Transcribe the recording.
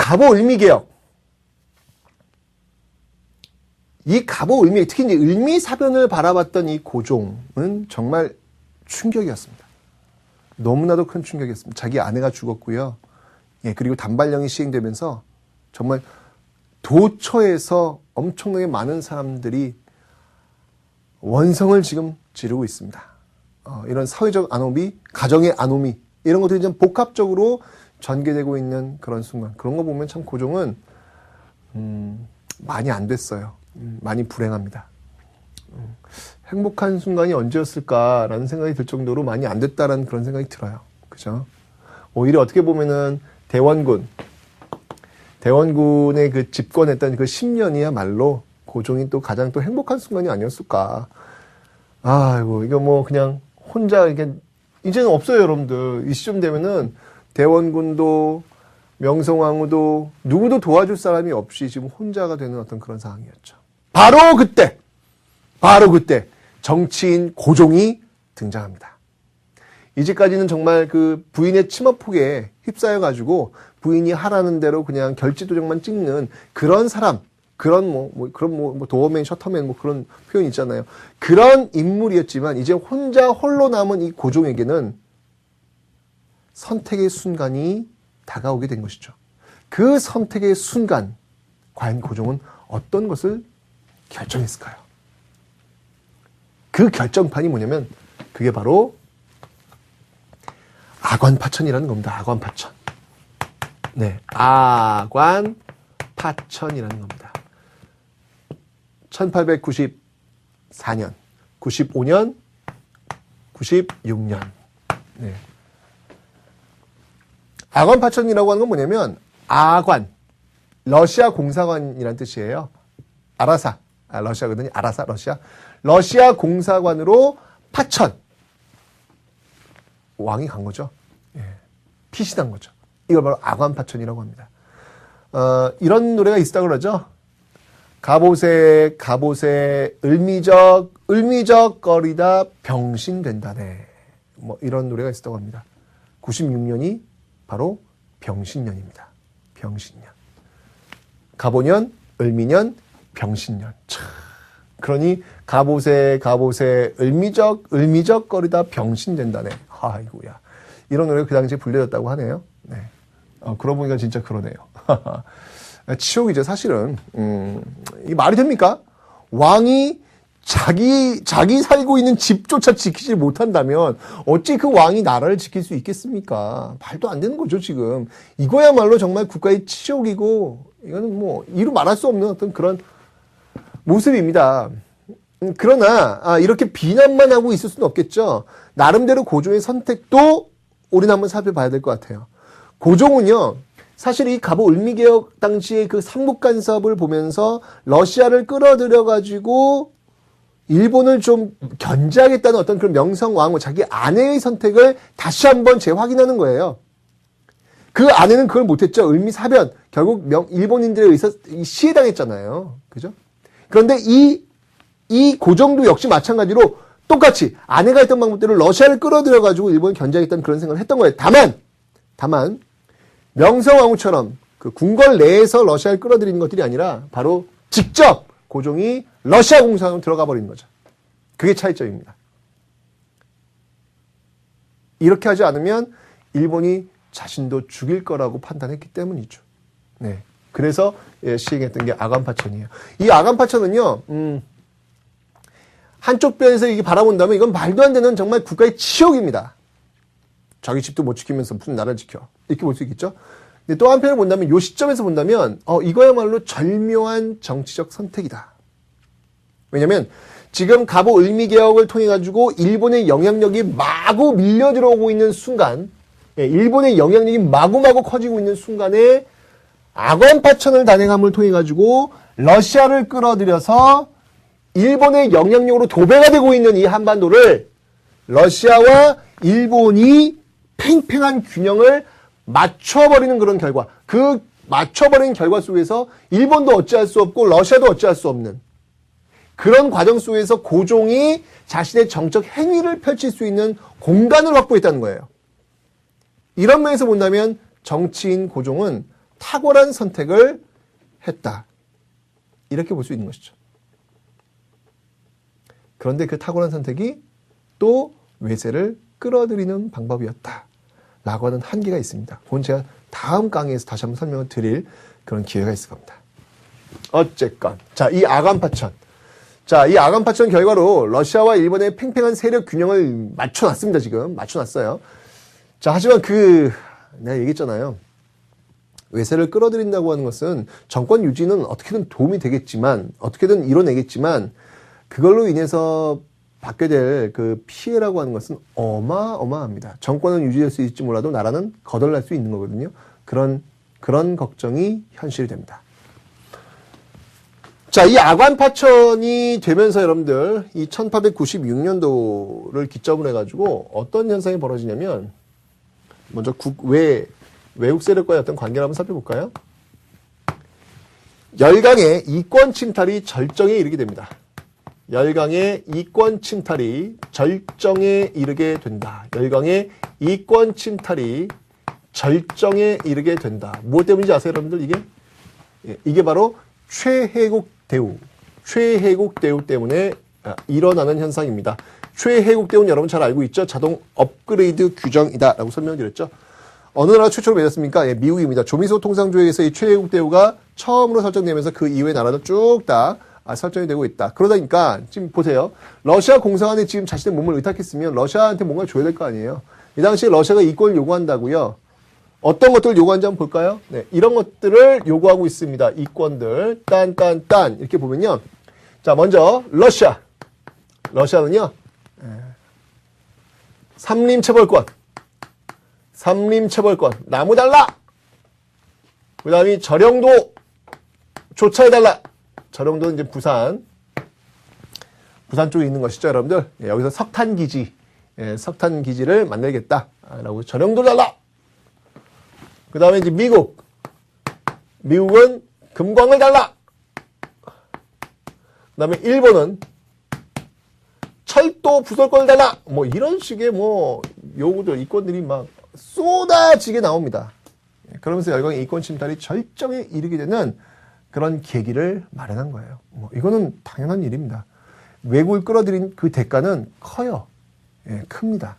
갑오 을미개혁. 이 갑오 을미, 특히 이제 을미사변을 바라봤던 이 고종은 정말 충격이었습니다. 너무나도 큰 충격이었습니다. 자기 아내가 죽었고요. 예, 그리고 단발령이 시행되면서 정말 도처에서 엄청나게 많은 사람들이 원성을 지금 지르고 있습니다. 이런 사회적 안오미, 가정의 안오미, 이런 것들이 좀 복합적으로 전개되고 있는 그런 순간. 그런 거 보면 참 고종은, 많이 안 됐어요. 많이 불행합니다. 행복한 순간이 언제였을까라는 생각이 들 정도로 많이 안 됐다라는 그런 생각이 들어요. 그죠? 오히려 어떻게 보면은 대원군의 그 집권했던 그 10년이야말로 고종이 또 가장 또 행복한 순간이 아니었을까. 아이고, 이거 뭐 그냥 혼자 이게 이제는 없어요, 여러분들. 이 시점 되면은 대원군도 명성황후도 누구도 도와줄 사람이 없이 지금 혼자가 되는 어떤 그런 상황이었죠. 바로 그때 정치인 고종이 등장합니다. 이제까지는 정말 그 부인의 치마폭에 휩싸여가지고 부인이 하라는 대로 그냥 결지도적만 찍는 그런 사람, 그런 도어맨, 셔터맨 그런 표현 있잖아요. 그런 인물이었지만 이제 혼자 홀로 남은 이 고종에게는 선택의 순간이 다가오게 된 것이죠. 그 선택의 순간, 과연 고종은 어떤 것을 결정했을까요? 그 결정판이 뭐냐면 그게 바로 아관파천이라는 겁니다. 아관파천. 네, 아관파천이라는 겁니다. 1894년, 95년, 96년. 네. 아관파천이라고 하는 건 뭐냐면 아관, 러시아 공사관이라는 뜻이에요. 아라사, 러시아거든요. 아라사, 러시아 공사관으로 파천. 왕이 간 거죠. 예. 피신한 거죠. 이걸 바로 아관파천이라고 합니다. 이런 노래가 있다고 그러죠. 갑옷에 을미적 거리다 병신된다네. 뭐 이런 노래가 있었다고 합니다. 96년이 바로 병신년입니다. 병신년. 갑오년, 을미년, 병신년. 참. 그러니 갑옷에 을미적 거리다 병신된다네. 아이고야. 이런 노래가 그 당시에 불려졌다고 하네요. 네. 그러고 보니까 진짜 그러네요. 치욕이죠, 사실은. 이 말이 됩니까? 왕이 자기 살고 있는 집조차 지키지 못한다면 어찌 그 왕이 나라를 지킬 수 있겠습니까? 말도 안 되는 거죠, 지금. 이거야말로 정말 국가의 치욕이고, 이거는 뭐, 이루 말할 수 없는 어떤 그런 모습입니다. 그러나, 이렇게 비난만 하고 있을 수는 없겠죠. 나름대로 고종의 선택도 우리는 한번 살펴봐야 될 것 같아요. 고종은요, 사실 이 갑오 을미개혁 당시의 그 삼국간섭을 보면서 러시아를 끌어들여가지고 일본을 좀 견제하겠다는 어떤 그런 명성왕후, 자기 아내의 선택을 다시 한번 재확인하는 거예요. 그 아내는 그걸 못했죠. 을미사변. 결국 일본인들에 의해서 시해당했잖아요. 그죠? 그런데 이 고종도 역시 마찬가지로 똑같이 아내가 했던 방법대로 러시아를 끌어들여가지고 일본을 견제하겠다는 그런 생각을 했던 거예요. 다만, 명성왕후처럼 그 궁궐 내에서 러시아를 끌어들이는 것들이 아니라 바로 직접 고종이 러시아 공사로 들어가 버리는 거죠. 그게 차이점입니다. 이렇게 하지 않으면 일본이 자신도 죽일 거라고 판단했기 때문이죠. 네. 그래서 시행했던 게 아관파천이에요. 이 아관파천은요, 한쪽 편에서 이게 바라본다면 이건 말도 안 되는 정말 국가의 치욕입니다. 자기 집도 못 지키면서 무슨 나라를 지켜. 이렇게 볼 수 있겠죠? 근데 또 한편을 본다면, 요 시점에서 본다면, 이거야말로 절묘한 정치적 선택이다. 왜냐면, 지금 갑오 을미개혁을 통해가지고 일본의 영향력이 마구 밀려 들어오고 있는 순간, 일본의 영향력이 마구마구 커지고 있는 순간에 아관파천을 단행함을 통해가지고 러시아를 끌어들여서 일본의 영향력으로 도배가 되고 있는 이 한반도를 러시아와 일본이 팽팽한 균형을 맞춰버리는 그런 결과, 그 맞춰버리는 결과 속에서 일본도 어찌할 수 없고 러시아도 어찌할 수 없는 그런 과정 속에서 고종이 자신의 정적 행위를 펼칠 수 있는 공간을 확보했다는 거예요. 이런 면에서 본다면 정치인 고종은 탁월한 선택을 했다. 이렇게 볼 수 있는 것이죠. 그런데 그 탁월한 선택이 또 외세를 끌어들이는 방법이었다. 라고 하는 한계가 있습니다. 그건 제가 다음 강의에서 다시 한번 설명을 드릴 그런 기회가 있을 겁니다. 어쨌건. 자, 이 아간파천. 자, 이 아간파천 결과로 러시아와 일본의 팽팽한 세력 균형을 맞춰놨습니다, 지금. 맞춰놨어요. 자, 하지만 내가 얘기했잖아요. 외세를 끌어들인다고 하는 것은 정권 유지는 어떻게든 도움이 되겠지만, 어떻게든 이뤄내겠지만, 그걸로 인해서 받게 될 그 피해라고 하는 것은 어마어마합니다. 정권은 유지될 수 있을지 몰라도 나라는 거덜날 수 있는 거거든요. 그런 걱정이 현실이 됩니다. 자, 이 아간파천이 되면서 여러분들 이 1896년도를 기점으로 해가지고 어떤 현상이 벌어지냐면 먼저 외국 세력과의 어떤 관계를 한번 살펴볼까요? 열강의 이권 침탈이 절정에 이르게 됩니다. 열강의 이권 침탈이 절정에 이르게 된다. 열강의 이권 침탈이 절정에 이르게 된다. 무엇 때문인지 아세요, 여러분들? 이게 바로 최혜국 대우 때문에 일어나는 현상입니다. 최혜국 대우는 여러분 잘 알고 있죠? 자동 업그레이드 규정이다 라고 설명드렸죠. 어느 나라가 최초로 맺었습니까? 예, 미국입니다. 조미소 통상조약에서 이 최혜국 대우가 처음으로 설정되면서 그 이후의 나라도 쭉 다 설정이 되고 있다. 그러다 보니까 지금 보세요. 러시아 공산안에 지금 자신의 몸을 의탁했으면 러시아한테 뭔가 줘야 될 거 아니에요. 이 당시에 러시아가 이권을 요구한다고요. 어떤 것들을 요구하는지 한번 볼까요? 네, 이런 것들을 요구하고 있습니다. 이권들 딴 이렇게 보면요. 자, 먼저 러시아는요. 삼림체벌권, 나무 달라. 그 다음에 저령도 조차해달라. 저령도는 이제 부산 쪽에 있는 것이죠, 여러분들. 예, 여기서 석탄 기지를 만들겠다라고 저령도 달라. 그 다음에 이제 미국은 금광을 달라. 그 다음에 일본은 철도 부설권을 달라. 뭐 이런 식의 요구들, 이권들이 막 쏟아지게 나옵니다. 그러면서 열강의 이권 침탈이 절정에 이르게 되는 그런 계기를 마련한 거예요. 이거는 당연한 일입니다. 외국을 끌어들인 그 대가는 커요. 예, 큽니다.